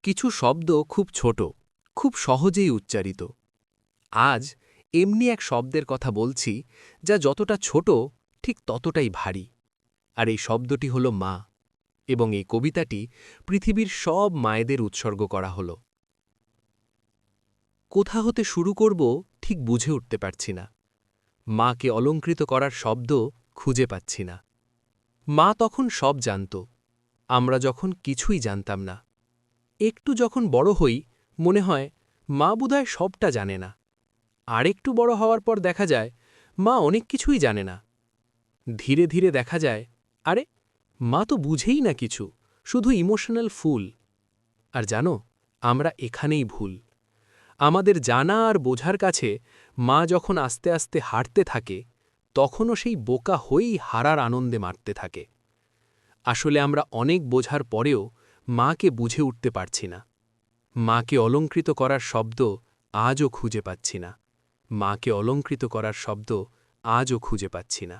কিছু শব্দ খুব ছোট, খুব সহজেই উচ্চারিত। আজ এমনি এক শব্দের কথা বলছি যা যতটা ছোট ঠিক ততটাই ভারী। আর এই শব্দটি হল মা, এবং এই কবিতাটি পৃথিবীর সব মায়েদের উৎসর্গ করা হল। কোথা হতে শুরু করব ঠিক বুঝে উঠতে পারছি না। মাকে অলঙ্কৃত করার শব্দ খুঁজে পাচ্ছি না। মা তখন সব জানত, আমরা যখন কিছুই জানতাম না। একটু যখন বড় হই মনে হয় মা বোধহয় সবটা জানে না। আর একটু বড় হওয়ার পর দেখা যায় মা অনেক কিছুই জানে না। ধীরে ধীরে দেখা যায়, আরে মা তো বুঝেই না কিছু, শুধু ইমোশনাল ফুল। আর জানো, আমরা এখানেই ভুল। আমাদের জানা আর বোঝার কাছে মা যখন আস্তে আস্তে হারতে থাকে, তখনও সেই বোকা হয়েই হারার আনন্দে মারতে থাকে। আসলে আমরা অনেক বোঝার পরেও মাকে বুঝে উঠতে পারছি না। মাকে অলঙ্কৃত করার শব্দ আজও খুঁজে পাচ্ছি না। মাকে অলঙ্কৃত করার শব্দ আজও খুঁজে পাচ্ছি না।